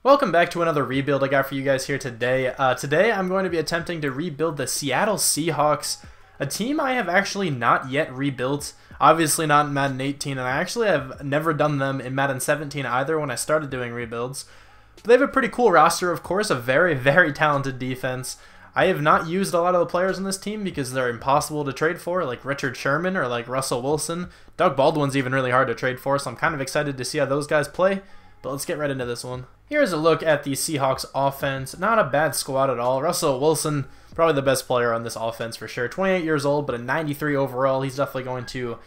Welcome back to another rebuild I got for you guys here today. Today I'm going to be attempting to rebuild the Seattle Seahawks, a team I have actually not yet rebuilt. Obviously not in Madden 18, and I actually have never done them in Madden 17 either when I started doing rebuilds. But they have a pretty cool roster, of course, a very, very talented defense. I have not used a lot of the players on this team because they're impossible to trade for, like Richard Sherman or like Russell Wilson. Doug Baldwin's even really hard to trade for, so I'm kind of excited to see how those guys play. But let's get right into this one. Here's a look at the Seahawks offense. Not a bad squad at all. Russell Wilson, probably the best player on this offense for sure. 28 years old, but a 93 overall. He's definitely going to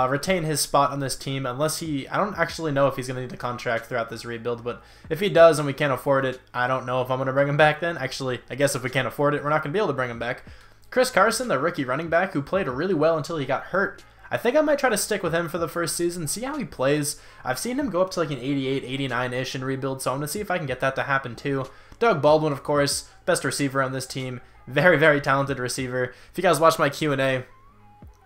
retain his spot on this team unless he... I don't actually know if he's going to need a contract throughout this rebuild, but if he does and we can't afford it, I don't know if I'm going to bring him back then. Actually, I guess if we can't afford it, we're not going to be able to bring him back. Chris Carson, the rookie running back who played really well until he got hurt. I think I might try to stick with him for the first season, see how he plays. I've seen him go up to like an 88, 89-ish in rebuild, so I'm going to see if I can get that to happen too. Doug Baldwin, of course, best receiver on this team. Very, very talented receiver. If you guys watched my Q&A,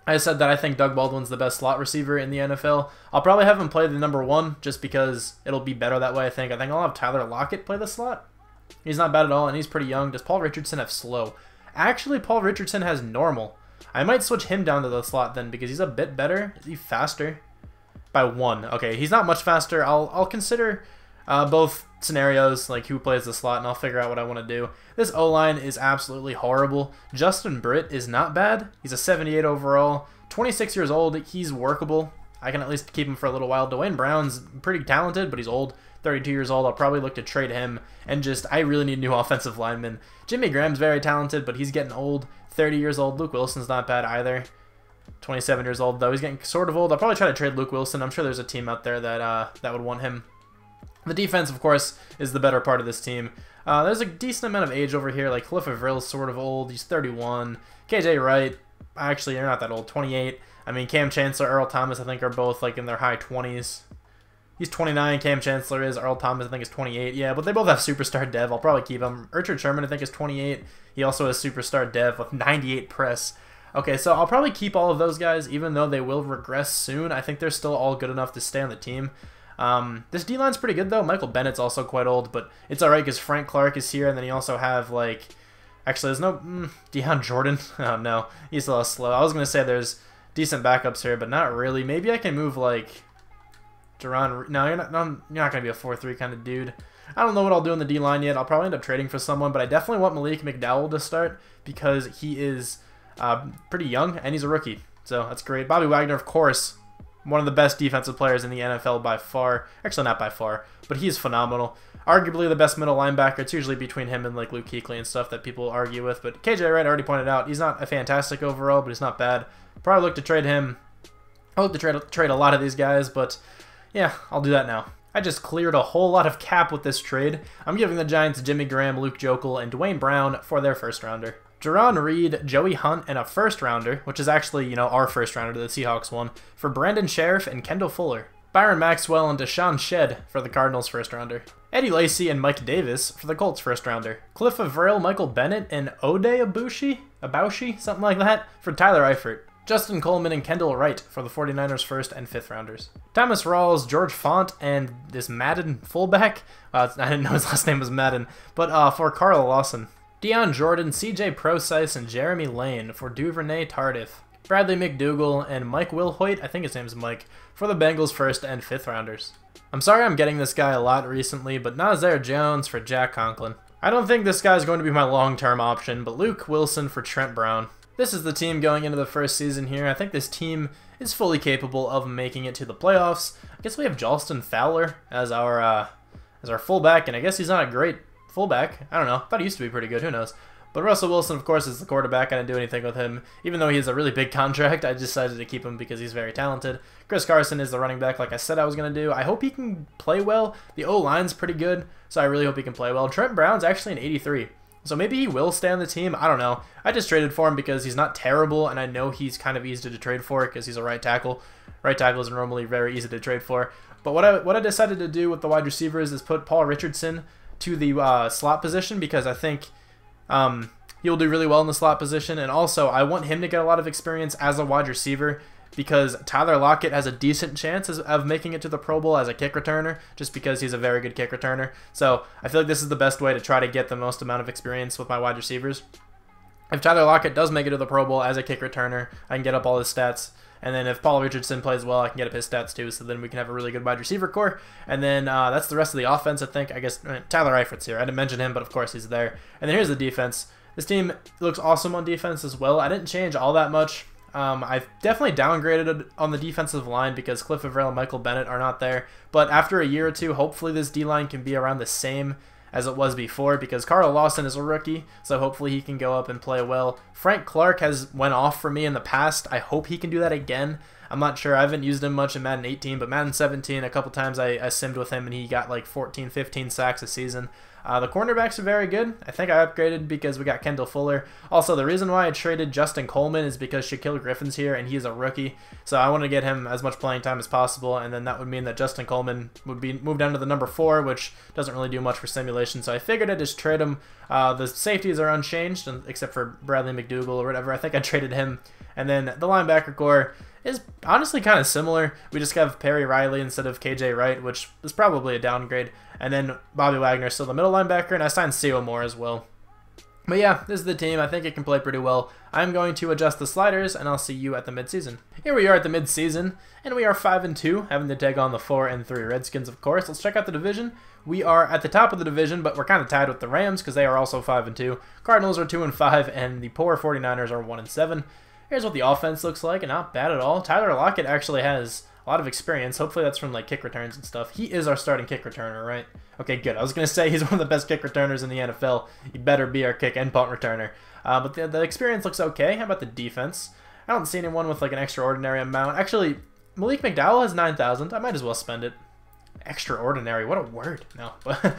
I said that I think Doug Baldwin's the best slot receiver in the NFL. I'll probably have him play the number 1 just because it'll be better that way, I think. I think I'll have Tyler Lockett play the slot. He's not bad at all, and he's pretty young. Does Paul Richardson have slow? Actually, Paul Richardson has normal. I might switch him down to the slot then because he's a bit better. Is he faster? By 1. Okay, he's not much faster. I'll consider both scenarios, like who plays the slot, and I'll figure out what I want to do. This O-line is absolutely horrible. Justin Britt is not bad. He's a 78 overall. 26 years old. He's workable. I can at least keep him for a little while. Dwayne Brown's pretty talented, but he's old. 32 years old. I'll probably look to trade him. And just, I really need new offensive linemen. Jimmy Graham's very talented, but he's getting old. 30 years old. Luke Wilson's not bad either. 27 years old, though. He's getting sort of old. I'll probably try to trade Luke Wilson. I'm sure there's a team out there that would want him. The defense, of course, is the better part of this team. There's a decent amount of age over here. Like, Cliff Avrill's sort of old. He's 31. KJ Wright, actually, you're not that old. 28. I mean, Cam Chancellor, Earl Thomas, I think, are both, like, in their high 20s. He's 29. Cam Chancellor is. Earl Thomas, I think, is 28. Yeah, but they both have superstar dev. I'll probably keep him. Richard Sherman, I think, is 28. He also has superstar dev with 98 press. Okay, so I'll probably keep all of those guys, even though they will regress soon. I think they're still all good enough to stay on the team. This D-line's pretty good, though. Michael Bennett's also quite old, but it's alright because Frank Clark is here, and then you also have, like... Actually, there's no... Deion Jordan? Oh, no. He's a little slow. I was going to say there's decent backups here, but not really. Maybe I can move, like... Duran... No, you're not going to be a 4-3 kind of dude. I don't know what I'll do in the D-line yet. I'll probably end up trading for someone, but I definitely want Malik McDowell to start because he is pretty young, and he's a rookie. So that's great. Bobby Wagner, of course, one of the best defensive players in the NFL by far. Actually, not by far, but he's phenomenal. Arguably the best middle linebacker. It's usually between him and like Luke Kuechly and stuff that people argue with. But KJ Wright, already pointed out, he's not a fantastic overall, but he's not bad. Probably look to trade him. I look to trade a lot of these guys, but yeah, I'll do that now. I just cleared a whole lot of cap with this trade. I'm giving the Giants Jimmy Graham, Luke Joeckel, and Dwayne Brown for their first rounder. Jerron Reed, Joey Hunt, and a first rounder, which is actually, you know, our first rounder that the Seahawks won, for Brandon Sheriff and Kendall Fuller. Byron Maxwell and Deshaun Shedd for the Cardinals first rounder. Eddie Lacy and Mike Davis for the Colts first rounder. Cliff Avril, Michael Bennett, and Ode Abaushi, something like that, for Tyler Eifert. Justin Coleman and Kendall Wright for the 49ers first and fifth rounders. Thomas Rawls, George Font, and this Madden fullback. I didn't know his last name was Madden, but for Carl Lawson. Deion Jordan, CJ Procise, and Jeremy Lane for Duvernay Tardif. Bradley McDougall and Mike Wilhoit, I think his name's Mike, for the Bengals first and fifth rounders. I'm sorry I'm getting this guy a lot recently, but Nazir Jones for Jack Conklin. I don't think this guy's going to be my long-term option, but Luke Wilson for Trent Brown. This is the team going into the first season here. I think this team is fully capable of making it to the playoffs. I guess we have Jalston Fowler as our fullback, and I guess he's not a great fullback. I don't know. Thought he used to be pretty good. Who knows? But Russell Wilson, of course, is the quarterback. I didn't do anything with him. Even though he has a really big contract, I decided to keep him because he's very talented. Chris Carson is the running back like I said I was going to do. I hope he can play well. The O-line's pretty good, so I really hope he can play well. Trent Brown's actually an 83. So maybe he will stay on the team. I don't know. I just traded for him because he's not terrible, and I know he's kind of easy to trade for because he's a right tackle. Right tackles are normally very easy to trade for. But what I decided to do with the wide receivers is put Paul Richardson to the slot position because I think he will do really well in the slot position. And also, I want him to get a lot of experience as a wide receiver, because Tyler Lockett has a decent chance of making it to the Pro Bowl as a kick returner, just because he's a very good kick returner. So I feel like this is the best way to try to get the most amount of experience with my wide receivers. If Tyler Lockett does make it to the Pro Bowl as a kick returner, I can get up all his stats. And then if Paul Richardson plays well, I can get up his stats too. So then we can have a really good wide receiver core. And then that's the rest of the offense, I think. I guess Tyler Eifert's here. I didn't mention him, but of course he's there. And then here's the defense. This team looks awesome on defense as well. I didn't change all that much. I've definitely downgraded on the defensive line because Cliff Avril and Michael Bennett are not there. But after a year or two, hopefully this D-line can be around the same as it was before, because Carl Lawson is a rookie, so hopefully he can go up and play well. Frank Clark has went off for me in the past. I hope he can do that again. I'm not sure. I haven't used him much in Madden 18, but Madden 17, a couple times I simmed with him, and he got like 14, 15 sacks a season. The cornerbacks are very good. I think I upgraded because we got Kendall Fuller. Also, the reason why I traded Justin Coleman is because Shaquille Griffin's here, and he's a rookie. So I want to get him as much playing time as possible, and then that would mean that Justin Coleman would be moved down to the number 4, which doesn't really do much for simulation. So I figured I'd just trade him. The safeties are unchanged, except for Bradley McDougal or whatever. I think I traded him. And then the linebacker core is honestly kind of similar. We just have Perry Riley instead of KJ Wright, which is probably a downgrade. And then Bobby Wagner still the middle linebacker, and I signed C.O. Moore as well. But yeah, this is the team. I think it can play pretty well. I'm going to adjust the sliders, and I'll see you at the midseason. Here we are at the midseason, and we are 5-2, having to take on the 4-3 Redskins, of course. Let's check out the division. We are at the top of the division, but we're kind of tied with the Rams because they are also 5-2. Cardinals are 2-5, and the poor 49ers are 1-7. Here's what the offense looks like, and not bad at all. Tyler Lockett actually has a lot of experience. Hopefully that's from like kick returns and stuff. He is our starting kick returner, right? Okay, good. I was going to say he's one of the best kick returners in the NFL. He better be our kick and punt returner. But the experience looks okay. How about the defense? I don't see anyone with like an extraordinary amount. Actually, Malik McDowell has 9,000. I might as well spend it. Extraordinary. What a word. No. I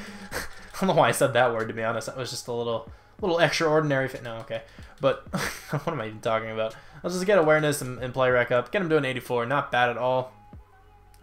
don't know why I said that word, to be honest. That was just a little extraordinary. No, okay. But what am I even talking about? Let's just get awareness and play rec up. Get him to an 84. Not bad at all.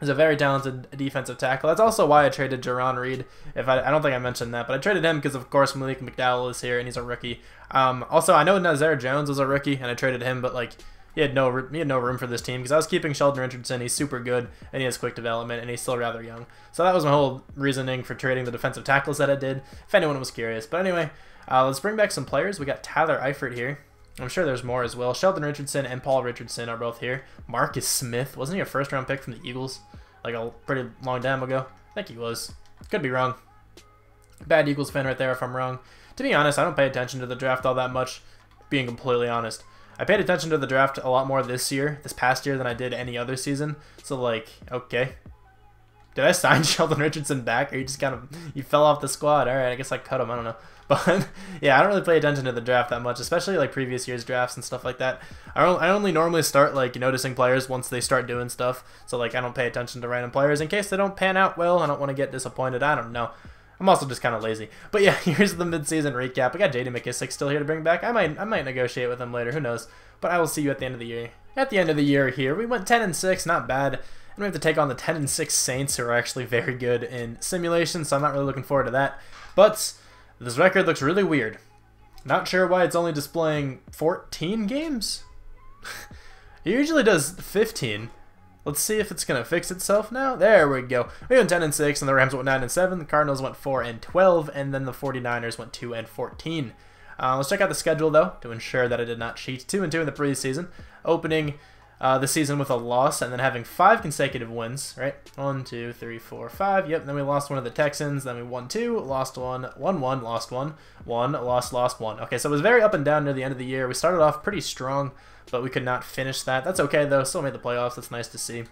He's a very talented defensive tackle. That's also why I traded Jaron Reed. I don't think I mentioned that, but I traded him because, of course, Malik McDowell is here and he's a rookie. Also, I know Nazir Jones was a rookie, and I traded him, but like he had no room for this team because I was keeping Sheldon Richardson. He's super good and he has quick development and he's still rather young. So that was my whole reasoning for trading the defensive tackles that I did. If anyone was curious, but anyway, let's bring back some players. We got Tyler Eifert here. I'm sure there's more as well. Sheldon Richardson and Paul Richardson are both here. Marcus Smith. Wasn't he a first-round pick from the Eagles like a pretty long time ago? I think he was. Could be wrong. Bad Eagles fan right there if I'm wrong. To be honest, I don't pay attention to the draft all that much, being completely honest. I paid attention to the draft a lot more this past year, than I did any other season. So, like, okay. Did I sign Sheldon Richardson back, or you fell off the squad? All right, I guess I cut him. I don't know. But yeah, I don't really pay attention to the draft that much, especially like previous year's drafts and stuff like that. I only normally start like noticing players once they start doing stuff. So like I don't pay attention to random players in case they don't pan out well. I don't want to get disappointed. I don't know. I'm also just kind of lazy. But yeah, here's the midseason recap. I got J.D. McKissick still here to bring back. I might negotiate with him later. Who knows? But I will see you at the end of the year. At the end of the year here, we went 10-6, not bad. And we have to take on the 10-6 Saints, who are actually very good in simulation. So I'm not really looking forward to that. But this record looks really weird. Not sure why it's only displaying 14 games. It usually does 15. Let's see if it's going to fix itself now. There we go. We went 10-6, and the Rams went 9-7. The Cardinals went 4-12, and then the 49ers went 2-14. Let's check out the schedule, though, to ensure that I did not cheat. 2-2 in the preseason, opening the season with a loss, and then having 5 consecutive wins, right? 1, 2, 3, 4, 5. Yep, then we lost one of the Texans, then we won 2, lost 1, won 1, lost 1, lost 1. Okay, so it was very up and down near the end of the year. We started off pretty strong, but we could not finish that. That's okay, though. Still made the playoffs. That's nice to see.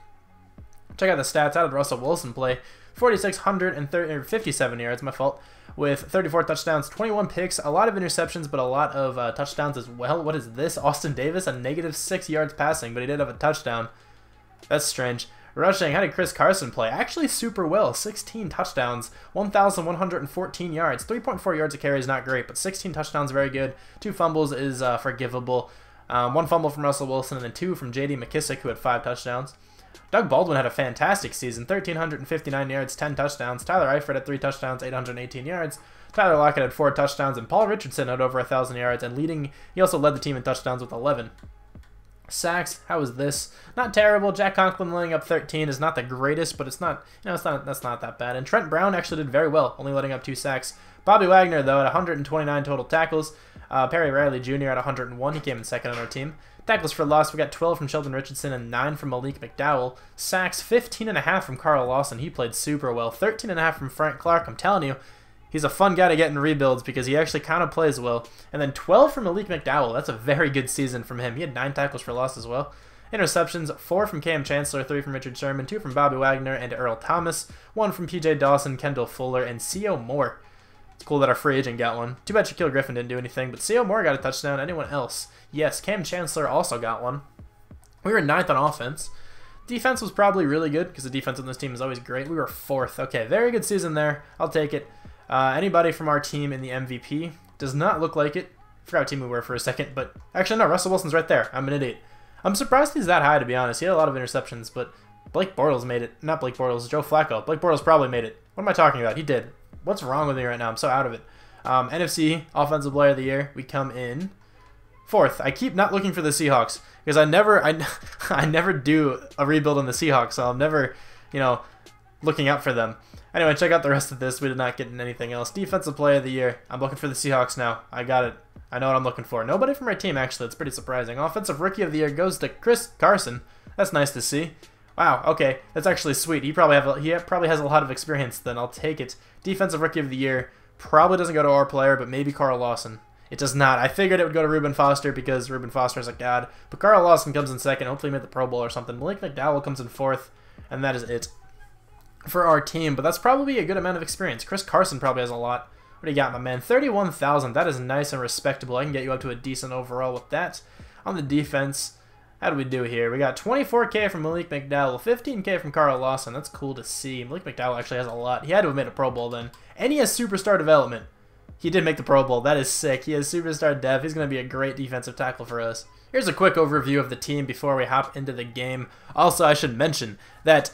Check out the stats. How did Russell Wilson play? 4,657 yards, my fault, with 34 touchdowns, 21 picks, a lot of interceptions, but a lot of touchdowns as well. What is this? Austin Davis, a -6 yards passing, but he did have a touchdown. That's strange. Rushing, how did Chris Carson play? Actually super well. 16 touchdowns, 1,114 yards. 3.4 yards a carry is not great, but 16 touchdowns, very good. 2 fumbles is forgivable. 1 fumble from Russell Wilson, and then 2 from J.D. McKissick, who had 5 touchdowns. Doug Baldwin had a fantastic season, 1,359 yards, 10 touchdowns. Tyler Eifert had 3 touchdowns, 818 yards. Tyler Lockett had 4 touchdowns, and Paul Richardson had over 1,000 yards, and he also led the team in touchdowns with 11. Sacks, how is this? Not terrible. Jack Conklin letting up 13 is not the greatest, but it's not, that's not that bad. And Trent Brown actually did very well, only letting up 2 sacks. Bobby Wagner, though, at 129 total tackles. Perry Riley Jr. at 101. He came in second on our team. Tackles for loss, we got 12 from Sheldon Richardson and 9 from Malik McDowell. Sacks, 15.5 from Carl Lawson. He played super well. 13.5 from Frank Clark. I'm telling you, he's a fun guy to get in rebuilds because he actually kind of plays well. And then 12 from Malik McDowell. That's a very good season from him. He had 9 tackles for loss as well. Interceptions, 4 from Cam Chancellor, 3 from Richard Sherman, 2 from Bobby Wagner and Earl Thomas, 1 from PJ Dawson, Kendall Fuller, and C.O. Moore. It's cool that our free agent got one. Too bad Shaquille Griffin didn't do anything, but C.O. Moore got a touchdown. Anyone else? Yes, Cam Chancellor also got one. We were 9th on offense. Defense was probably really good because the defense on this team is always great. We were 4th. Okay, very good season there. I'll take it. Anybody from our team in the MVP? Does not look like it. Forgot what team we were for a second, but actually no, Russell Wilson's right there. I'm an idiot. I'm surprised he's that high, to be honest. He had a lot of interceptions, but Blake Bortles made it. Not Blake Bortles, Joe Flacco. Blake Bortles probably made it. What am I talking about? He did. What's wrong with me right now? I'm so out of it. NFC Offensive Player of the Year. We come in 4th. I keep not looking for the Seahawks because I never do a rebuild on the Seahawks, so I'm never, looking out for them. Anyway, check out the rest of this. We did not get in anything else. Defensive Player of the Year. I'm looking for the Seahawks now. I got it. I know what I'm looking for. Nobody from our team, actually. It's pretty surprising. Offensive Rookie of the Year goes to Chris Carson. That's nice to see. Wow, okay. That's actually sweet. He probably has a lot of experience then. I'll take it. Defensive Rookie of the Year probably doesn't go to our player, but maybe Carl Lawson. It does not. I figured it would go to Reuben Foster because Reuben Foster is a god. But Carl Lawson comes in 2nd. Hopefully he made the Pro Bowl or something. Malik McDowell comes in 4th. And that is it for our team. But that's probably a good amount of experience. Chris Carson probably has a lot. What do you got, my man? 31,000. That is nice and respectable. I can get you up to a decent overall with that. On the defense, how do we do here? We got 24K from Malik McDowell, 15K from Carl Lawson. That's cool to see. Malik McDowell actually has a lot. He had to have made a Pro Bowl then. And he has superstar development. He did make the Pro Bowl. That is sick. He has superstar dev. He's going to be a great defensive tackle for us. Here's a quick overview of the team before we hop into the game. Also, I should mention that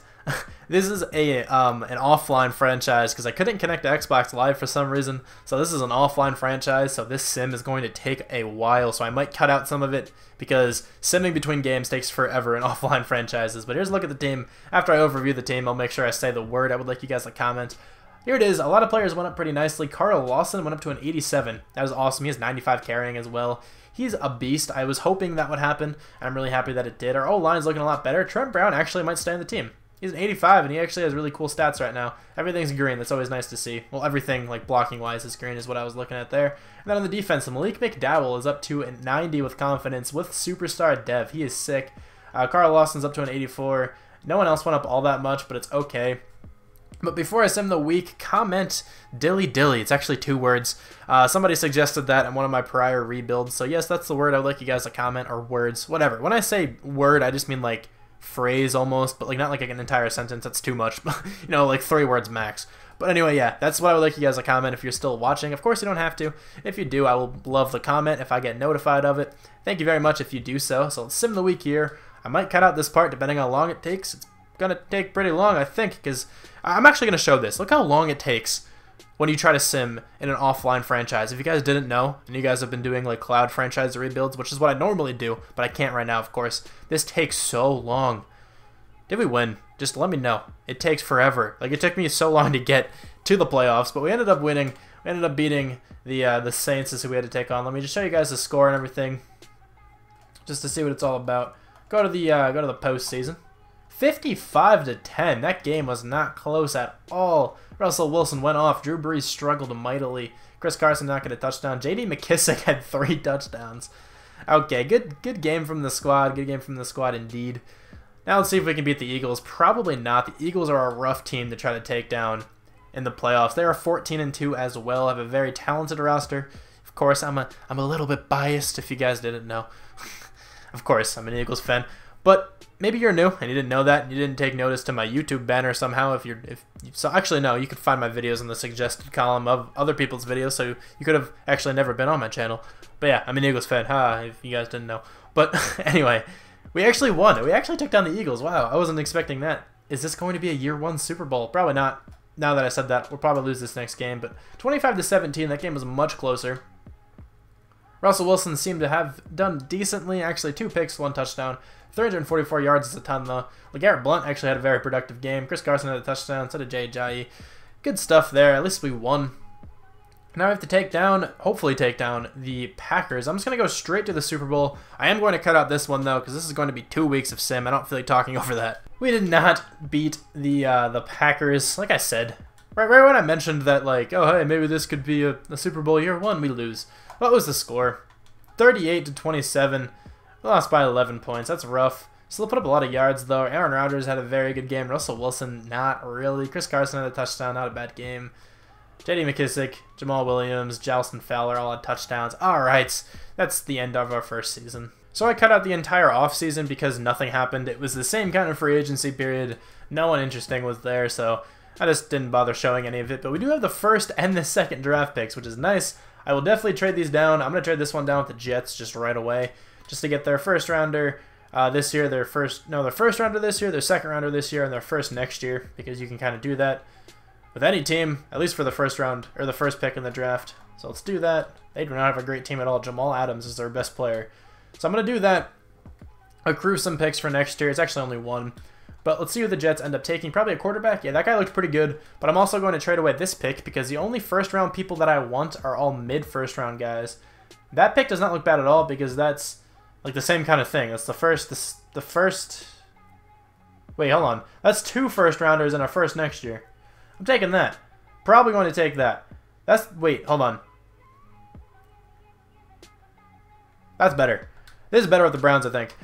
this is an offline franchise because I couldn't connect to Xbox Live for some reason. So this is an offline franchise, so this sim is going to take a while. So I might cut out some of it because simming between games takes forever in offline franchises. But here's a look at the team. After I overview the team, I'll make sure I say the word. I would like you guys to comment. Here it is. A lot of players went up pretty nicely. Carl Lawson went up to an 87. That was awesome. He has 95 carrying as well. He's a beast. I was hoping that would happen. I'm really happy that it did. Our O-line's looking a lot better. Trent Brown actually might stay on the team. He's an 85, and he actually has really cool stats right now. Everything's green. That's always nice to see. Well, everything, like, blocking-wise is green is what I was looking at there. And then on the defense, Malik McDowell is up to a 90 with confidence with superstar dev. He is sick. Carl Lawson's up to an 84. No one else went up all that much, but it's okay. But before I sim the week, comment dilly dilly. It's actually 2 words. Somebody suggested that in one of my prior rebuilds. So yes, that's the word. I would like you guys to comment, or words, whatever. When I say word, I just mean like phrase almost, but like not like an entire sentence. That's too much. Like 3 words max. But anyway, yeah, that's what I would like you guys to comment if you're still watching. Of course, you don't have to. If you do, I will love the comment if I get notified of it. Thank you very much if you do so. So let's sim the week here. I might cut out this part depending on how long it takes. It's going to take pretty long, I think, because I'm actually going to show this. Look how long it takes when you try to sim in an offline franchise. If you guys didn't know, and you guys have been doing like cloud franchise rebuilds, which is what I normally do, but I can't right now, of course, this takes so long. Did we win? Just let me know. It takes forever. Like, it took me so long to get to the playoffs, but we ended up winning. We ended up beating the Saints, is who we had to take on. Let me just show you guys the score and everything, just to see what it's all about. Go to the postseason. 55-10. That game was not close at all. Russell Wilson went off. Drew Brees struggled mightily. Chris Carson not get a touchdown. J.D. McKissick had 3 touchdowns. Okay, good game from the squad. Good game from the squad indeed. Now let's see if we can beat the Eagles. Probably not. The Eagles are a rough team to try to take down in the playoffs. They are 14-2 as well. Have a very talented roster. Of course, I'm a little bit biased if you guys didn't know. Of course, I'm an Eagles fan. But maybe you're new and you didn't know that, and you didn't take notice to my YouTube banner somehow. So actually no, you could find my videos in the suggested column of other people's videos, so you could have actually never been on my channel. But yeah, I'm an Eagles fan, if you guys didn't know. But anyway, we actually won. We actually took down the Eagles. Wow, I wasn't expecting that. Is this going to be a year 1 Super Bowl? Probably not. Now that I said that, we'll probably lose this next game. But 25-17, that game was much closer. Russell Wilson seemed to have done decently. Actually, 2 picks, 1 touchdown. 344 yards is a ton, though. LeGarrette Blount actually had a very productive game. Chris Carson had a touchdown, so did Jay Ajayi. Good stuff there. At least we won. Now we have to take down, hopefully take down, the Packers. I'm just going to go straight to the Super Bowl. I am going to cut out this one, though, because this is going to be 2 weeks of sim. I don't feel like talking over that. We did not beat the Packers, like I said. Right when I mentioned that, like, oh, hey, maybe this could be a Super Bowl year 1, we lose. What was the score? 38-27. We lost by 11 points. That's rough. Still put up a lot of yards, though. Aaron Rodgers had a very good game. Russell Wilson, not really. Chris Carson had a touchdown, not a bad game. J.D. McKissick, Jamal Williams, Jalston Fowler all had touchdowns. All right, that's the end of our first season. So I cut out the entire offseason because nothing happened. It was the same kind of free agency period. No one interesting was there, so I just didn't bother showing any of it. But we do have the first and the second draft picks, which is nice. I will definitely trade these down. I'm going to trade this one down with the Jets just right away, just to get their first rounder this year, their first rounder this year, their second rounder this year, and their first next year, because you can kind of do that with any team, at least for the first round, or the first pick in the draft. So let's do that. They do not have a great team at all. Jamal Adams is their best player. So I'm going to do that, accrue some picks for next year. It's actually only 1. But let's see who the Jets end up taking. Probably a quarterback. Yeah, that guy looked pretty good. But I'm also going to trade away this pick because the only first-round people that I want are all mid-first-round guys. That pick does not look bad at all because that's like the same kind of thing. That's the first... Wait, hold on. That's 2 first-rounders and a first next year. I'm taking that. Probably going to take that. Wait, hold on. That's better. This is better with the Browns, I think.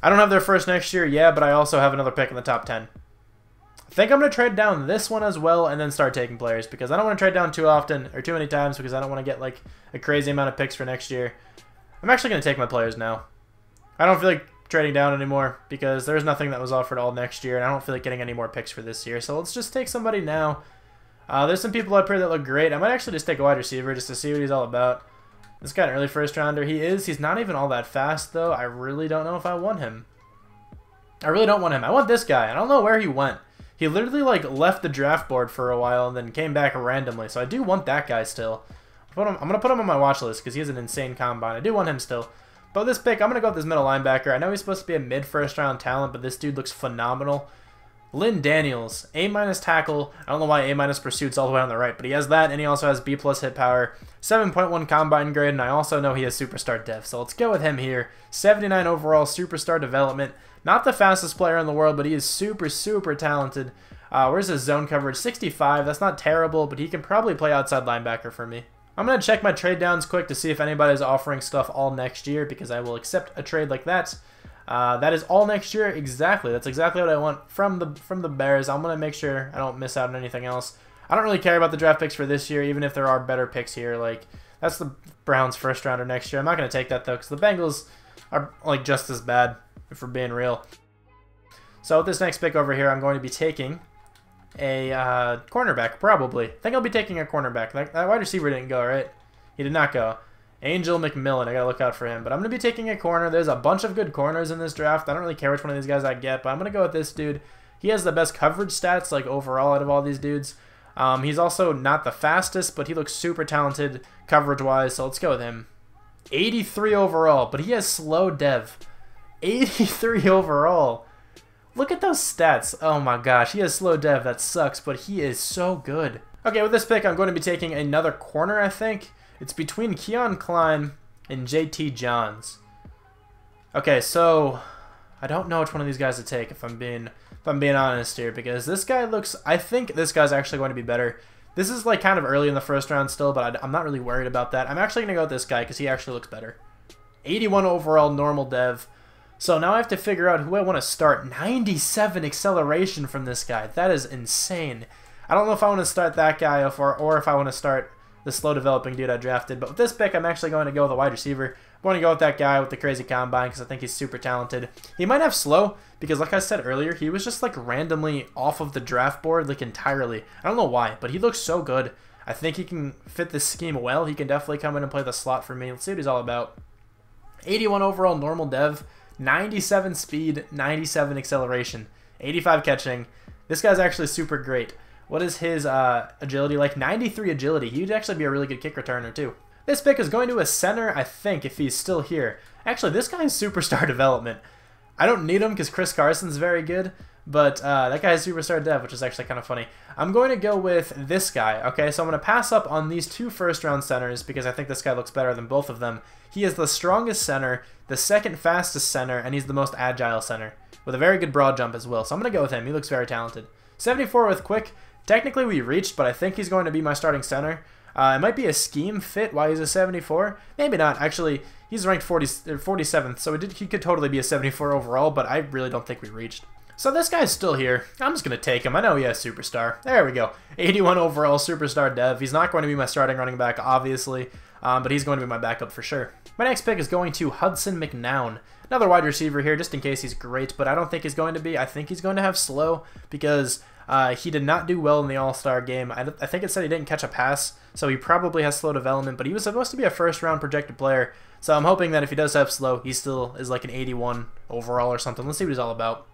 I don't have their first next year, yeah, but I also have another pick in the top 10. I think I'm going to trade down this one as well and then start taking players because I don't want to trade down too often or too many times because I don't want to get like a crazy amount of picks for next year. I'm actually going to take my players now. I don't feel like trading down anymore because there's nothing that was offered all next year and I don't feel like getting any more picks for this year. So let's just take somebody now. There's some people up here that look great. I might actually just take a wide receiver just to see what he's all about. This guy an early first rounder. He's not even all that fast though. I really don't know if I want him. I really don't want him. I want this guy. I don't know where he went. He literally like left the draft board for a while and then came back randomly. So I do want that guy still. I'm going to put him on my watch list because he has an insane combine. I do want him still. But this pick, I'm going to go with this middle linebacker. I know he's supposed to be a mid-first round talent, but this dude looks phenomenal. Lynn Daniels, A- tackle. I don't know why A- pursuit's all the way on the right, but he has that, and he also has B+ hit power, 7.1 combine grade, and I also know he has superstar depth. So let's go with him here. 79 overall, superstar development. Not the fastest player in the world, but he is super, super talented. Where's his zone coverage? 65. That's not terrible, but he can probably play outside linebacker for me. I'm going to check my trade downs quick to see if anybody's offering stuff all next year because I will accept a trade like that. That is all next year. Exactly. That's exactly what I want from the Bears. I'm going to make sure I don't miss out on anything else. I don't really care about the draft picks for this year, even if there are better picks here. Like, that's the Browns' first rounder next year. I'm not going to take that, though, because the Bengals are, like, just as bad, if we're being real. So with this next pick over here, I'm going to be taking a cornerback, probably. I think I'll be taking a cornerback. That wide receiver didn't go, right? He did not go. Angel McMillan, I gotta look out for him. But I'm gonna be taking a corner. There's a bunch of good corners in this draft. I don't really care which one of these guys I get, but I'm gonna go with this dude. He has the best coverage stats, like overall, out of all these dudes. He's also not the fastest, but he looks super talented coverage-wise, so let's go with him. 83 overall, but he has slow dev. 83 overall. Look at those stats. Oh my gosh, he has slow dev. That sucks, but he is so good. Okay, with this pick, I'm going to be taking another corner, I think. It's between Keon Klein and JT Johns. Okay, so I don't know which one of these guys to take if I'm being honest here, because this guy looks, I think this guy's actually going to be better. This is like kind of early in the first round still, but I'm not really worried about that. I'm actually going to go with this guy because he actually looks better. 81 overall, normal dev. So now I have to figure out who I want to start. 97 acceleration from this guy. That is insane. I don't know if I want to start that guy or if I want to start the slow developing dude I drafted. But with this pick, I'm actually going to go with a wide receiver. I'm going to go with that guy with the crazy combine because I think he's super talented. He might have slow because, like I said earlier, he was just like randomly off of the draft board like entirely. I don't know why, but he looks so good. I think he can fit this scheme well. He can definitely come in and play the slot for me. Let's see what he's all about. 81 overall normal dev, 97 speed, 97 acceleration, 85 catching. This guy's actually super great. What is his agility like? 93 agility. He'd actually be a really good kick returner too. This pick is going to a center, I think, if he's still here. Actually, this guy is superstar development. I don't need him because Chris Carson's very good, but that guy is superstar dev, which is actually kind of funny. I'm going to go with this guy, okay? So I'm going to pass up on these 2 first-round centers because I think this guy looks better than both of them. He is the strongest center, the second fastest center, and he's the most agile center, with a very good broad jump as well. So I'm going to go with him. He looks very talented. 74 with quick. Technically we reached, but I think he's going to be my starting center. It might be a scheme fit why he's a 74. Maybe not. Actually, he's ranked 47th, so he could totally be a 74 overall, but I really don't think we reached. So this guy's still here. I'm just going to take him. I know he has superstar. There we go. 81 overall superstar dev. He's not going to be my starting running back, obviously, but he's going to be my backup for sure. My next pick is going to Hudson McNown. Another wide receiver here, just in case he's great, but I don't think he's going to be. I think he's going to have slow because he did not do well in the All-Star game. I think it said he didn't catch a pass, so he probably has slow development, but he was supposed to be a first-round projected player, so I'm hoping that if he does have slow, he still is like an 81 overall or something. Let's see what he's all about.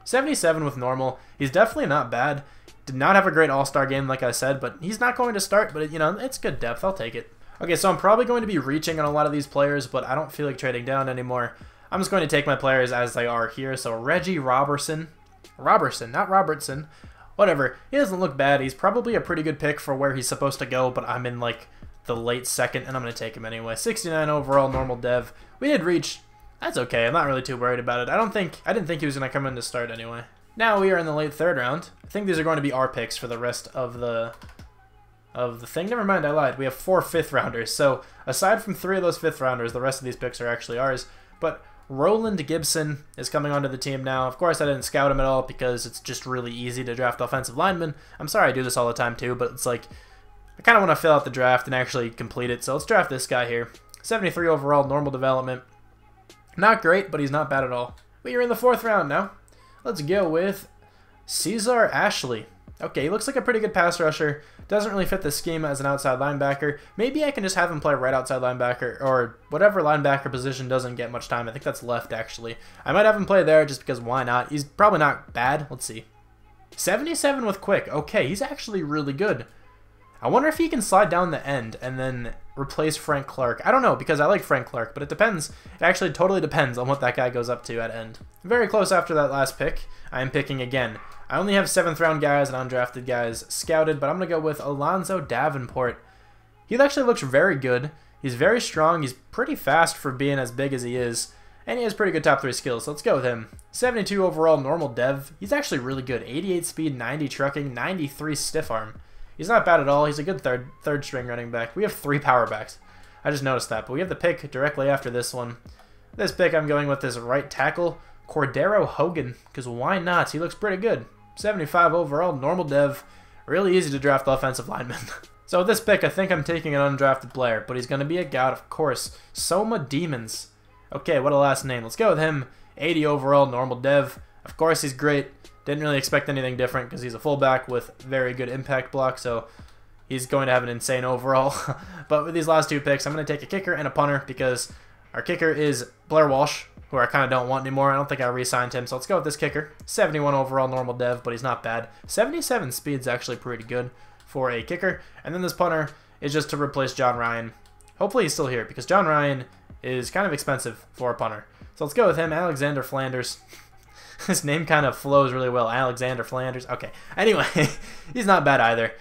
77 with normal. He's definitely not bad. Did not have a great All-Star game, like I said, but he's not going to start, but you know, it's good depth. I'll take it. Okay, so I'm probably going to be reaching on a lot of these players, but I don't feel like trading down anymore. I'm just going to take my players as they are here. So Reggie Robertson, not Robertson, whatever. He doesn't look bad. He's probably a pretty good pick for where he's supposed to go, but I'm in like the late second, and I'm going to take him anyway. 69 overall normal dev. We did reach. That's okay. I'm not really too worried about it. I didn't think he was going to come in to start anyway. Now we are in the late third round. I think these are going to be our picks for the rest of the thing. Never mind, I lied. We have 4 fifth rounders. So aside from 3 of those fifth rounders, the rest of these picks are actually ours. But Roland Gibson is coming onto the team now. Of course, I didn't scout him at all because it's just really easy to draft offensive linemen. I'm sorry I do this all the time too, but it's like I kind of want to fill out the draft and actually complete it. So let's draft this guy here. 73 overall, normal development. Not great, but he's not bad at all. We are in the 4th round now. Let's go with Cesar Ashley. Okay, he looks like a pretty good pass rusher. Doesn't really fit the scheme as an outside linebacker. Maybe I can just have him play right outside linebacker or whatever linebacker position doesn't get much time. I think that's left, actually. I might have him play there just because why not? He's probably not bad. Let's see. 77 with quick. Okay, he's actually really good. I wonder if he can slide down the end and then replace Frank Clark. I don't know because I like Frank Clark, but it depends. It actually totally depends on what that guy goes up to at end. Very close after that last pick. I am picking again. I only have 7th round guys and undrafted guys scouted, but I'm going to go with Alonzo Davenport. He actually looks very good. He's very strong. He's pretty fast for being as big as he is. And he has pretty good top 3 skills, so let's go with him. 72 overall normal dev. He's actually really good. 88 speed, 90 trucking, 93 stiff arm. He's not bad at all. He's a good third string running back. We have 3 power backs. I just noticed that, but we have the pick directly after this one. This pick I'm going with is right tackle, Cordero Hogan, because why not? He looks pretty good. 75 overall, normal dev. Really easy to draft offensive linemen. So with this pick, I think I'm taking an undrafted player, but he's going to be a god, of course. Soma Demons. Okay, what a last name. Let's go with him. 80 overall, normal dev. Of course, he's great. Didn't really expect anything different because he's a fullback with very good impact block, so he's going to have an insane overall. But with these last 2 picks, I'm going to take a kicker and a punter because our kicker is Blair Walsh, who I kind of don't want anymore. I don't think I re-signed him, so let's go with this kicker. 71 overall normal dev, but he's not bad. 77 speed's actually pretty good for a kicker. And then this punter is just to replace John Ryan. Hopefully he's still here because John Ryan is kind of expensive for a punter. So let's go with him, Alexander Flanders. His name kind of flows really well. Alexander Flanders. Okay. Anyway, he's not bad either.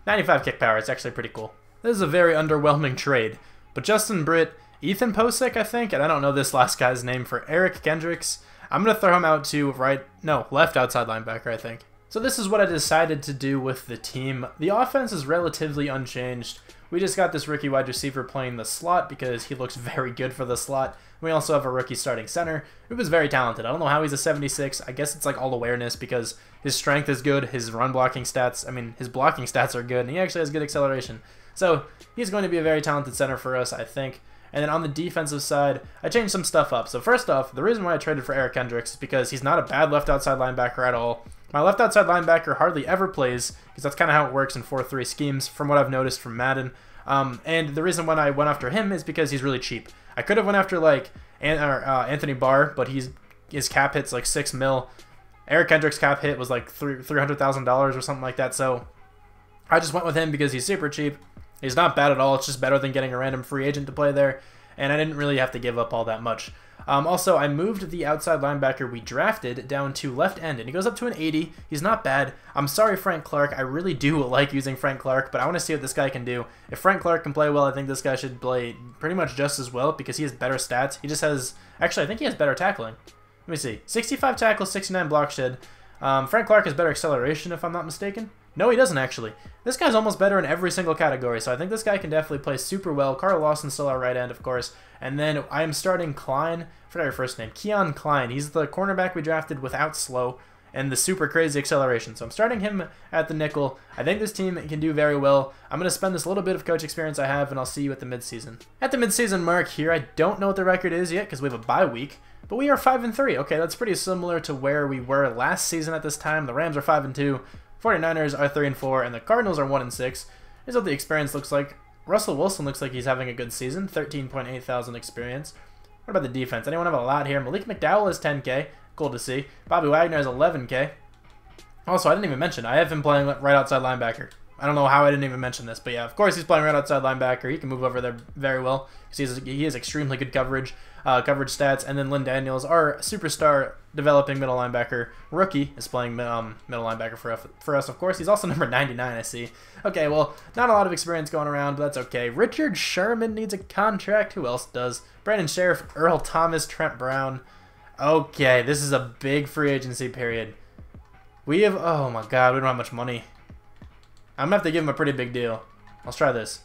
95 kick power. It's actually pretty cool. This is a very underwhelming trade. But Justin Britt, Ethan Posek, I think, and I don't know this last guy's name, for Eric Kendricks. I'm going to throw him out to left outside linebacker, I think. So this is what I decided to do with the team. The offense is relatively unchanged. We just got this rookie wide receiver playing the slot because he looks very good for the slot. We also have a rookie starting center who was very talented. I don't know how he's a 76. I guess it's like all awareness because his strength is good, his run blocking stats, his blocking stats are good, and he actually has good acceleration. So he's going to be a very talented center for us, I think. And then on the defensive side, I changed some stuff up. So first off, the reason why I traded for Eric Kendricks is because he's not a bad left outside linebacker at all. My left outside linebacker hardly ever plays because that's kind of how it works in 4-3 schemes from what I've noticed from Madden. And the reason when I went after him is because he's really cheap. I could have went after like Anthony Barr, but his cap hit's like 6 mil. Eric Kendricks' cap hit was like $300,000 or something like that. So I just went with him because he's super cheap. He's not bad at all. It's just better than getting a random free agent to play there. And I didn't really have to give up all that much. Also, I moved the outside linebacker we drafted down to left end, and he goes up to an 80. He's not bad. I'm sorry, Frank Clark. I really do like using Frank Clark, but I want to see what this guy can do. If Frank Clark can play well, I think this guy should play pretty much just as well because he has better stats. He just has... Actually, I think he has better tackling. Let me see. 65 tackles, 69 block shed. Frank Clark has better acceleration, if I'm not mistaken. No, he doesn't, actually. This guy's almost better in every single category, so I think this guy can definitely play super well. Carl Lawson's still our right end, of course. And then I am starting Klein. I forgot your first name. Keon Klein. He's the cornerback we drafted without slow and the super crazy acceleration. So I'm starting him at the nickel. I think this team can do very well. I'm going to spend this little bit of coach experience I have, and I'll see you at the midseason. At the midseason mark here, I don't know what the record is yet because we have a bye week. But we are 5-3. Okay, that's pretty similar to where we were last season at this time. The Rams are 5-2. 49ers are 3-4, and the Cardinals are 1-6. Here's what the experience looks like. Russell Wilson looks like he's having a good season, 13.8 thousand experience. What about the defense? Anyone have a lot here? Malik McDowell is 10K. Cool to see. Bobby Wagner is 11K. Also, I didn't even mention, I have him playing right outside linebacker. I don't know how I didn't even mention this, but yeah, of course he's playing right outside linebacker. He can move over there very well because he has extremely good coverage stats. And then Lynn Daniels, our superstar developing middle linebacker rookie, is playing middle linebacker for us, of course. He's also number 99, I see. Okay, well, not a lot of experience going around, but that's okay. Richard Sherman needs a contract. Who else does? Brandon Sheriff, Earl Thomas, Trent Brown. Okay, this is a big free agency period. We have, oh my god, we don't have much money. I'm going to have to give him a pretty big deal. Let's try this.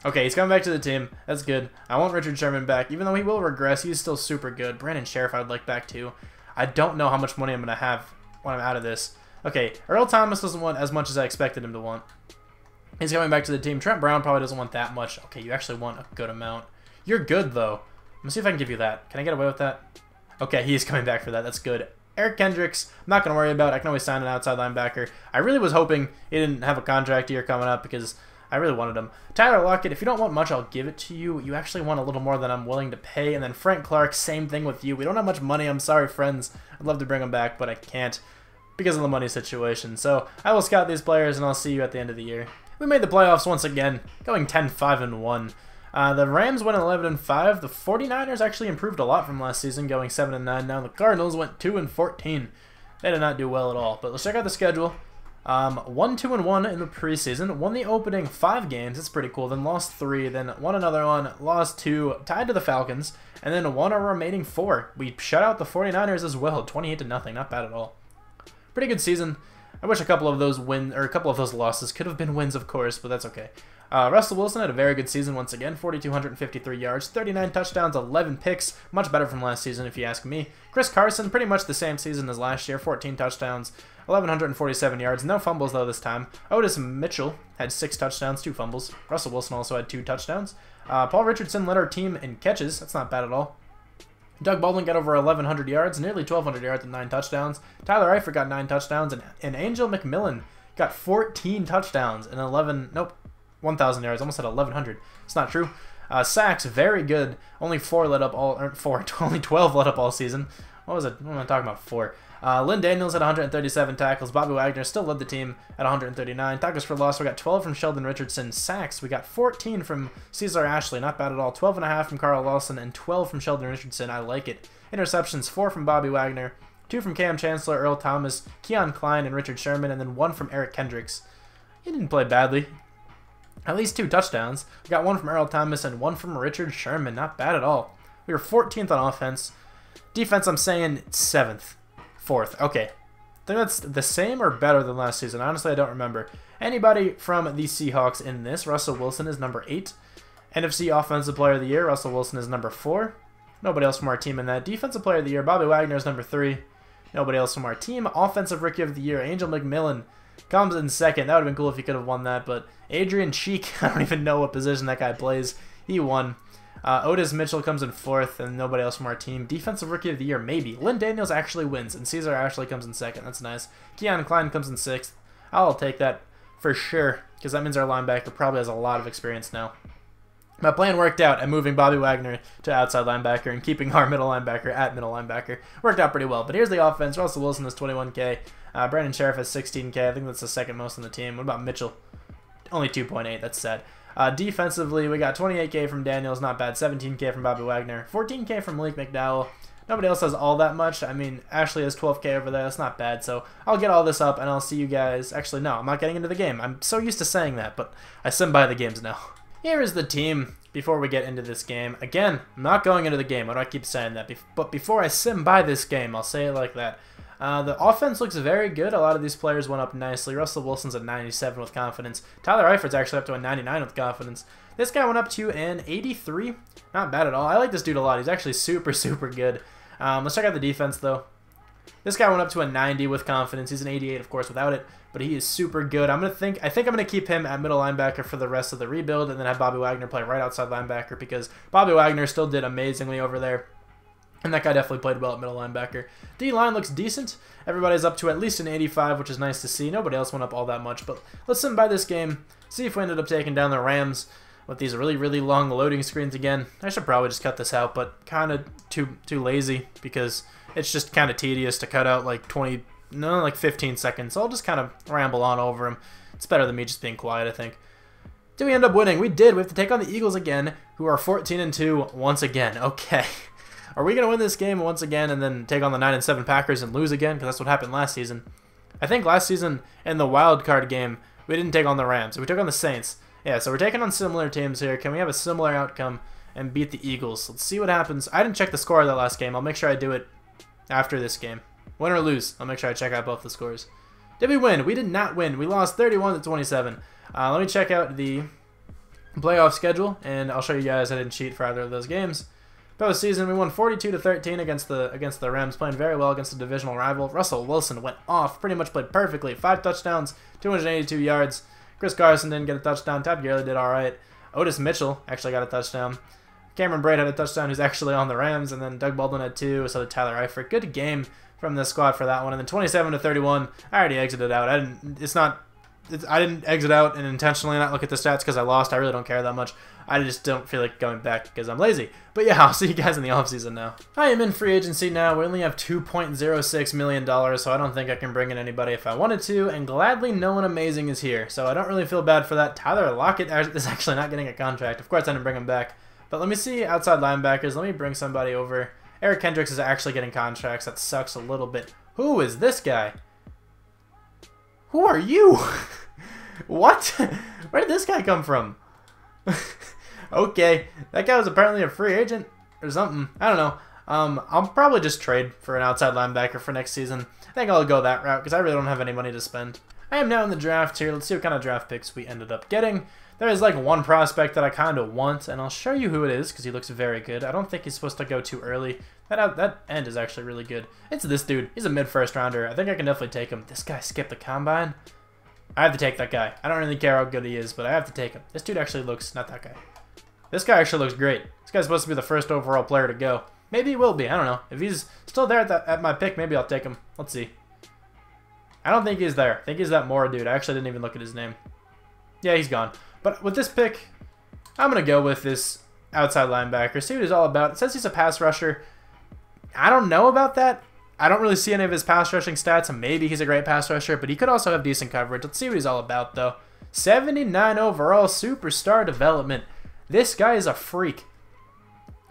Okay, he's coming back to the team. That's good. I want Richard Sherman back. Even though he will regress, he's still super good. Brandon Sheriff I would like back too. I don't know how much money I'm going to have when I'm out of this. Okay, Earl Thomas doesn't want as much as I expected him to want. He's coming back to the team. Trent Brown probably doesn't want that much. Okay, you actually want a good amount. You're good, though. Let me see if I can give you that. Can I get away with that? Okay, he's coming back for that. That's good. Eric Kendricks, I'm not going to worry about. I can always sign an outside linebacker. I really was hoping he didn't have a contract year coming up because I really wanted him. Tyler Lockett, if you don't want much, I'll give it to you. You actually want a little more than I'm willing to pay. And then Frank Clark, same thing with you. We don't have much money. I'm sorry, friends. I'd love to bring him back, but I can't because of the money situation. So I will scout these players, and I'll see you at the end of the year. We made the playoffs once again, going 10-5-1. The Rams went 11-5. The 49ers actually improved a lot from last season, going 7-9. Now the Cardinals went 2-14. They did not do well at all. But let's check out the schedule. 1-2-1 in the preseason. Won the opening 5 games. That's pretty cool. Then lost 3. Then won another one. Lost 2. Tied to the Falcons. And then won our remaining 4. We shut out the 49ers as well. 28-0. Not bad at all. Pretty good season. I wish a couple of those losses could have been wins, of course, but that's okay. Russell Wilson had a very good season once again, 4,253 yards, 39 touchdowns, 11 picks, much better from last season if you ask me. Chris Carson, pretty much the same season as last year, 14 touchdowns, 1,147 yards, no fumbles though this time. Otis Mitchell had 6 touchdowns, 2 fumbles. Russell Wilson also had 2 touchdowns. Paul Richardson led our team in catches, that's not bad at all. Doug Baldwin got over 1,100 yards, nearly 1,200 yards and 9 touchdowns. Tyler Eifert got 9 touchdowns, and Angel McMillan got 14 touchdowns and 1,000 yards, almost at 1,100. It's not true. Sacks, very good. Only 12 led up all season. What was it? What am I talking about? 4. Lynn Daniels had 137 tackles. Bobby Wagner still led the team at 139. Tackles for loss, we got 12 from Sheldon Richardson. Sacks, we got 14 from Cesar Ashley. Not bad at all. 12.5 from Carl Lawson and 12 from Sheldon Richardson. I like it. Interceptions, 4 from Bobby Wagner, 2 from Cam Chancellor, Earl Thomas, Keon Klein, and Richard Sherman, and then 1 from Eric Kendricks. He didn't play badly. At least 2 touchdowns. We got 1 from Earl Thomas and 1 from Richard Sherman. Not bad at all. We were 14th on offense. Defense, I'm saying 7th. 4th. Okay. I think that's the same or better than last season. Honestly, I don't remember. Anybody from the Seahawks in this? Russell Wilson is number 8. NFC Offensive Player of the Year, Russell Wilson is number 4. Nobody else from our team in that. Defensive Player of the Year, Bobby Wagner is number 3. Nobody else from our team. Offensive Rookie of the Year, Angel McMillan comes in 2nd. That would have been cool if he could have won that, but Adrian Cheek, I don't even know what position that guy plays. He won. Otis Mitchell comes in 4th, and nobody else from our team. Defensive Rookie of the Year, maybe. Lynn Daniels actually wins, and Cesar Ashley comes in 2nd. That's nice. Keon Klein comes in 6th. I'll take that for sure. because that means our linebacker probably has a lot of experience now. My plan worked out at moving Bobby Wagner to outside linebacker and keeping our middle linebacker at middle linebacker. Worked out pretty well. But here's the offense. Russell Wilson has 21K. Brandon Sheriff has 16K. I think that's the second most on the team. What about Mitchell? Only 2.8. That's sad. Defensively, we got 28K from Daniels. Not bad. 17K from Bobby Wagner. 14K from Malik McDowell. Nobody else has all that much. I mean, Ashley has 12K over there. That's not bad. So I'll get all this up, and I'll see you guys. Actually, no, I'm not getting into the game. I'm so used to saying that, but I sim by the games now. Here is the team before we get into this game. Again, I'm not going into the game. Why do I keep saying that? But before I sim by this game, I'll say it like that. The offense looks very good. A lot of these players went up nicely. Russell Wilson's at 97 with confidence. Tyler Eifert's actually up to a 99 with confidence. This guy went up to an 83. Not bad at all. I like this dude a lot. He's actually super, super good. Let's check out the defense, though. This guy went up to a 90 with confidence. He's an 88, of course, without it, but he is super good. I think I'm gonna keep him at middle linebacker for the rest of the rebuild, and then have Bobby Wagner play right outside linebacker because Bobby Wagner still did amazingly over there, and that guy definitely played well at middle linebacker. D-line looks decent. Everybody's up to at least an 85, which is nice to see. Nobody else went up all that much, but let's sim by this game. See if we ended up taking down the Rams with these really, really long loading screens again. I should probably just cut this out, but kind of too lazy because it's just kind of tedious to cut out like 15 seconds. So I'll just kind of ramble on over them. It's better than me just being quiet, I think. Did we end up winning? We did. We have to take on the Eagles again, who are 14-2 once again. Okay. Are we going to win this game once again and then take on the 9-7 Packers and lose again? Because that's what happened last season. I think last season in the wild card game, we didn't take on the Rams. We took on the Saints. Yeah, so we're taking on similar teams here. Can we have a similar outcome and beat the Eagles? Let's see what happens. I didn't check the score of that last game. I'll make sure I do it after this game. Win or lose, I'll make sure I check out both the scores. Did we win? We did not win. We lost 31-27. Let me check out the playoff schedule, and I'll show you guys I didn't cheat for either of those games. Postseason, we won 42-13 against the Rams, playing very well against a divisional rival. Russell Wilson went off, pretty much played perfectly. 5 touchdowns, 282 yards. Chris Carson didn't get a touchdown. Todd Gurley did all right. Otis Mitchell actually got a touchdown. Cameron Braid had a touchdown, who's actually on the Rams, and then Doug Baldwin had 2, so did Tyler Eifert. Good game from the squad for that one. And then 27-31, I already exited out. I didn't exit out and intentionally not look at the stats because I lost. I really don't care that much. I just don't feel like going back because I'm lazy. But yeah, I'll see you guys in the offseason now. I am in free agency now. We only have $2.06 million, so I don't think I can bring in anybody if I wanted to, and gladly no one amazing is here. So I don't really feel bad for that. Tyler Lockett is actually not getting a contract. Of course I didn't bring him back. But let me see outside linebackers. Let me bring somebody over. Eric Kendricks is actually getting contracts. That sucks a little bit. Who is this guy? Who are you? What? Where did this guy come from? Okay, that guy was apparently a free agent or something. I don't know. I'll probably just trade for an outside linebacker for next season. I think I'll go that route because I really don't have any money to spend. I am now in the draft here. Let's see what kind of draft picks we ended up getting. There is like one prospect that I kind of want, and I'll show you who it is because he looks very good. I don't think he's supposed to go too early. That end is actually really good. It's this dude. He's a mid-first rounder. I think I can definitely take him. This guy skipped the combine. I have to take that guy. I don't really care how good he is, but I have to take him. This dude actually looks... Not that guy. This guy actually looks great. This guy's supposed to be the first overall player to go. Maybe he will be. I don't know. If he's still there at my pick, maybe I'll take him. Let's see. I don't think he's there. I think he's that Mora dude. I actually didn't even look at his name. Yeah, he's gone. But with this pick, I'm going to go with this outside linebacker. See what he's all about. It says he's a pass rusher. I don't know about that. I don't really see any of his pass rushing stats. Maybe he's a great pass rusher, but he could also have decent coverage. Let's see what he's all about, though. 79 overall, superstar development. This guy is a freak.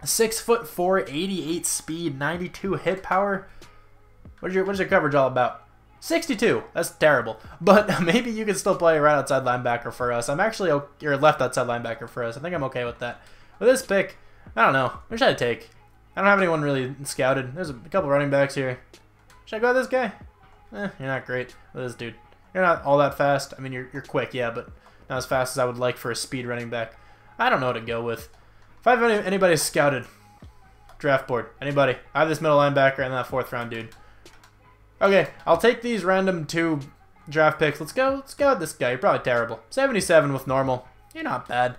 6'4", 88 speed, 92 hit power. What's your coverage all about? 62. That's terrible. But maybe you can still play right outside linebacker for us. I'm actually your left outside linebacker for us. I think I'm okay with that. With this pick, I don't know. Who should I take? I don't have anyone really scouted. There's a couple running backs here. Should I go with this guy? You're not great with this dude. You're not all that fast. I mean, you're quick, yeah, but not as fast as I would like for a speed running back. I don't know what to go with. If I have anybody scouted, draft board, anybody. I have this middle linebacker and that 4th round dude. Okay, I'll take these random 2 draft picks. Let's go with this guy. You're probably terrible. 77 with normal. You're not bad.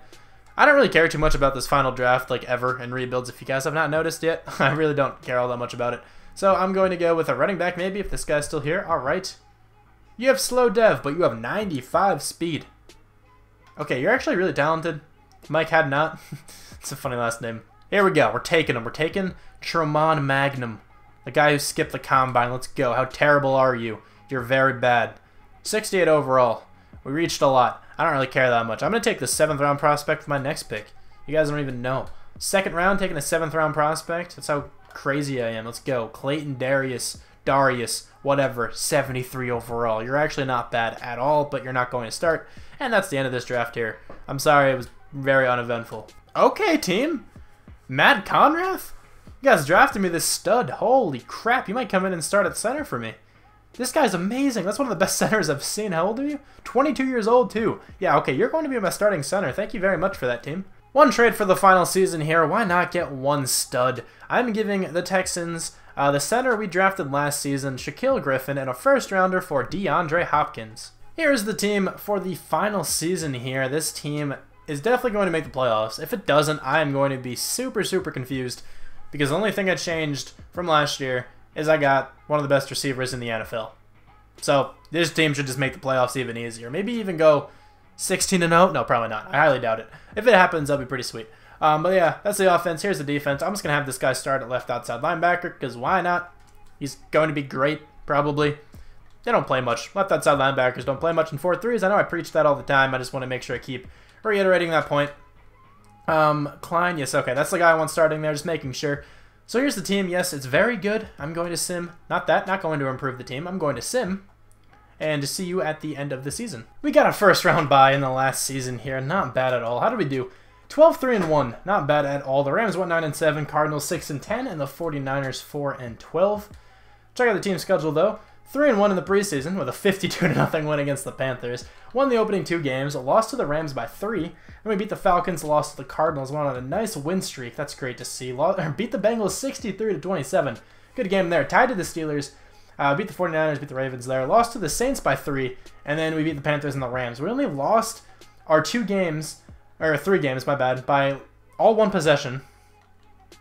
I don't really care too much about this final draft, like ever, in rebuilds. If you guys have not noticed yet, I really don't care all that much about it. So I'm going to go with a running back, maybe, if this guy's still here. All right. You have slow dev, but you have 95 speed. Okay, you're actually really talented. Mike had not. It's a funny last name. Here we go. We're taking him. We're taking Tremont Magnum. The guy who skipped the combine. Let's go. How terrible are you? You're very bad. 68 overall. We reached a lot. I don't really care that much. I'm going to take the 7th round prospect for my next pick. You guys don't even know. 2nd round, taking a 7th round prospect. That's how crazy I am. Let's go. Clayton Darius, whatever, 73 overall. You're actually not bad at all, but you're not going to start. And that's the end of this draft here. I'm sorry, it was very uneventful. Okay, team. Matt Conrath? You guys drafted me this stud. Holy crap, you might come in and start at center for me. This guy's amazing. That's one of the best centers I've seen. How old are you? 22 years old, too. Yeah, okay, you're going to be my starting center. Thank you very much for that, team. One trade for the final season here. Why not get one stud? I'm giving the Texans the center we drafted last season, Shaquille Griffin, and a 1st rounder for DeAndre Hopkins. Here's the team for the final season here. This team is definitely going to make the playoffs. If it doesn't, I am going to be super, super confused because the only thing I changed from last year is I got one of the best receivers in the NFL. So this team should just make the playoffs even easier. Maybe even go 16-0? No, probably not. I highly doubt it. If it happens, that'll be pretty sweet. But yeah, that's the offense. Here's the defense. I'm just going to have this guy start at left outside linebacker because why not? He's going to be great, probably. They don't play much. Left outside linebackers don't play much in 4-3s. I know I preach that all the time. I just want to make sure I keep reiterating that point. Klein, yes, okay. That's the guy I want starting there, just making sure. So here's the team. Yes, it's very good. I'm going to sim. Not going to improve the team. I'm going to sim. And to see you at the end of the season. We got a 1st round bye in the last season here. Not bad at all. How did we do? 12-3-1. Not bad at all. The Rams went 9-7, Cardinals 6-10, and the 49ers 4-12. Check out the team schedule though. 3-1 in the preseason with a 52-0 win against the Panthers. Won the opening 2 games, lost to the Rams by 3. Then we beat the Falcons, lost to the Cardinals, went on a nice win streak. That's great to see. Beat the Bengals 63-27. Good game there. Tied to the Steelers. Beat the 49ers, beat the Ravens there. Lost to the Saints by 3, and then we beat the Panthers and the Rams. We only lost our 3 games, my bad, by all 1 possession.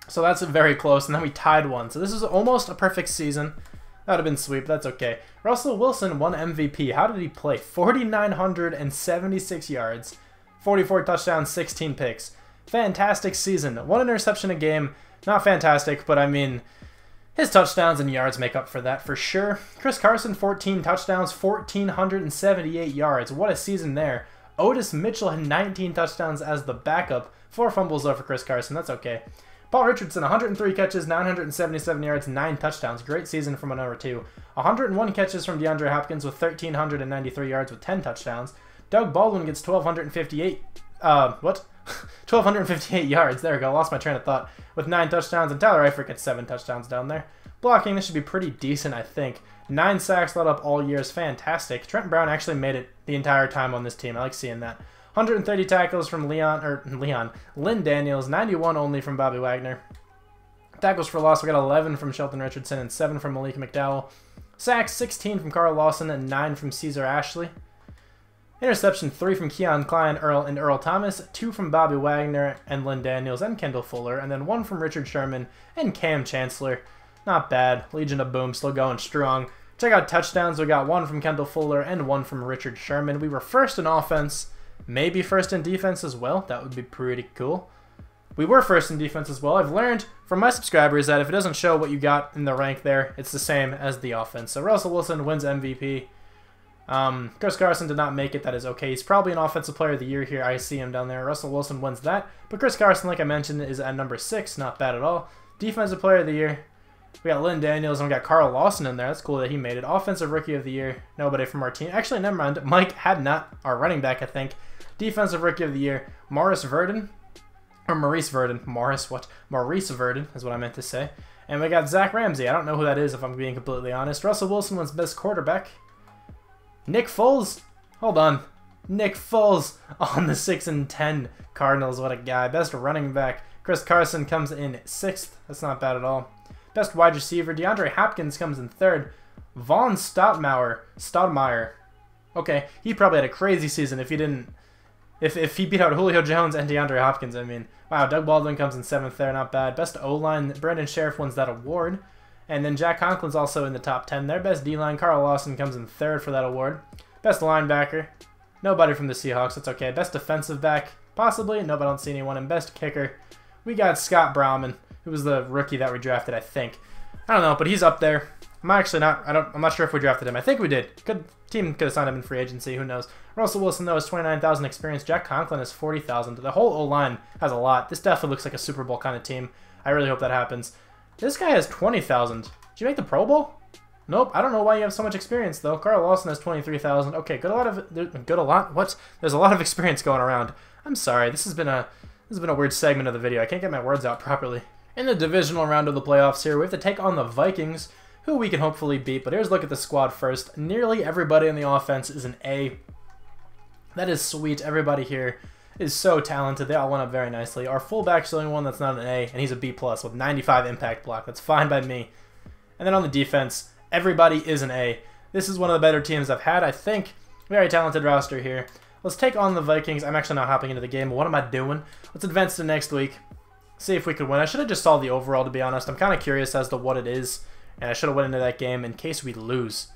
So that's very close, and then we tied 1. So this is almost a perfect season. That would have been sweet, but that's okay. Russell Wilson won MVP. How did he play? 4,976 yards, 44 touchdowns, 16 picks. Fantastic season. 1 interception a game. Not fantastic, but I mean, his touchdowns and yards make up for that for sure. Chris Carson, 14 touchdowns, 1,478 yards. What a season there. Otis Mitchell had 19 touchdowns as the backup. 4 fumbles though for Chris Carson. That's okay. Paul Richardson, 103 catches, 977 yards, 9 touchdowns. Great season from a number 2. 101 catches from DeAndre Hopkins with 1,393 yards with 10 touchdowns. Doug Baldwin gets 1,258. 1,258 yards. There we go. Lost my train of thought. With 9 touchdowns, and Tyler Eifert gets 7 touchdowns down there. Blocking, this should be pretty decent, I think. 9 sacks led up all year is fantastic. Trent Brown actually made it the entire time on this team. I like seeing that. 130 tackles from Lynn Daniels. 91 only from Bobby Wagner. Tackles for loss, we got 11 from Shelton Richardson and 7 from Malik McDowell. Sacks, 16 from Carl Lawson and 9 from Caesar Ashley. Interception, 3 from Keon Klein and Earl Thomas, 2 from Bobby Wagner and Lynn Daniels and Kendall Fuller, and then 1 from Richard Sherman and Cam Chancellor. Not bad. Legion of Boom still going strong. Check out touchdowns. We got 1 from Kendall Fuller and 1 from Richard Sherman. We were first in offense, maybe first in defense as well. That would be pretty cool. We were first in defense as well. I've learned from my subscribers that if it doesn't show what you got in the rank there, it's the same as the offense. So Russell Wilson wins MVP. Chris Carson did not make it. That is okay. He's probably an offensive player of the year here. I see him down there. Russell Wilson wins that. But Chris Carson, like I mentioned, is at number 6. Not bad at all. Defensive player of the year. We got Lynn Daniels and we got Carl Lawson in there. That's cool that he made it. Offensive rookie of the year. Nobody from our team. Actually, never mind. Mike Hadnot, our running back, I think. Defensive rookie of the year. Maurice Verdon. Or Maurice Verdon. Maurice Verdon is what I meant to say. And we got Zach Ramsey. I don't know who that is if I'm being completely honest. Russell Wilson wins best quarterback. Nick Foles. Hold on. Nick Foles on the 6-10 Cardinals. What a guy. Best running back. Chris Carson comes in 6th. That's not bad at all. Best wide receiver. DeAndre Hopkins comes in 3rd. Vaughn Stoudemire. Okay, he probably had a crazy season if he didn't. If he beat out Julio Jones and DeAndre Hopkins, I mean. Wow, Doug Baldwin comes in 7th there. Not bad. Best O-line. Brandon Sheriff wins that award. And then Jack Conklin's also in the top 10 there. Best D-line, Carl Lawson comes in 3rd for that award. Best linebacker, Nobody from the Seahawks. That's okay. Best defensive back, possibly. Nope, I don't see anyone. And best kicker, we got Scott Brauman, who was the rookie that we drafted, I think. I don't know, but he's up there. I'm actually not. I'm not sure if we drafted him. I think we did. Team could have signed him in free agency. Who knows? Russell Wilson though has 29,000 experience. Jack Conklin has 40,000. The whole O-line has a lot. This definitely looks like a Super Bowl kind of team. I really hope that happens. This guy has 20,000. Did you make the Pro Bowl? Nope. I don't know why you have so much experience though. Carl Lawson has 23,000. Okay, good. A lot. What? There's a lot of experience going around. I'm sorry. This has been a weird segment of the video. I can't get my words out properly. In the divisional round of the playoffs here, we have to take on the Vikings, who we can hopefully beat. But here's a look at the squad first. Nearly everybody in the offense is an A. That is sweet. Everybody here is so talented. They all went up very nicely. Our fullback's the only one that's not an A, and he's a B+ with 95 impact block. That's fine by me. And then on the defense, everybody is an A. This is one of the better teams I've had, I think. Very talented roster here. Let's take on the Vikings. I'm actually not hopping into the game. What am I doing? Let's advance to next week. See if we could win. I should have just saw the overall, to be honest. I'm kind of curious as to what it is, and I should have went into that game in case we lose.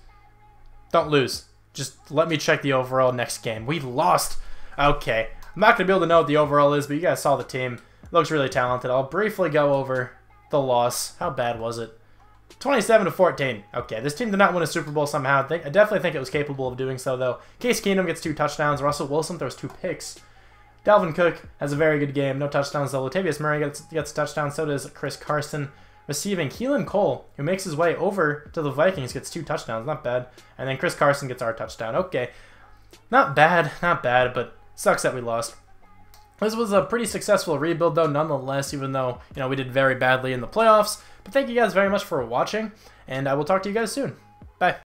Don't lose. Just let me check the overall next game. We lost. Okay. I'm not going to be able to know what the overall is, but you guys saw the team. It looks really talented. I'll briefly go over the loss. How bad was it? 27-14. Okay, this team did not win a Super Bowl somehow. I definitely think it was capable of doing so, though. Case Keenum gets 2 touchdowns. Russell Wilson throws 2 picks. Dalvin Cook has a very good game. No touchdowns, though. Latavius Murray gets a touchdown. So does Chris Carson. Receiving, Keelan Cole, who makes his way over to the Vikings, gets 2 touchdowns. Not bad. And then Chris Carson gets our touchdown. Okay. Not bad, but sucks that we lost. This was a pretty successful rebuild, though, nonetheless, even though, we did very badly in the playoffs. But thank you guys very much for watching, and I will talk to you guys soon.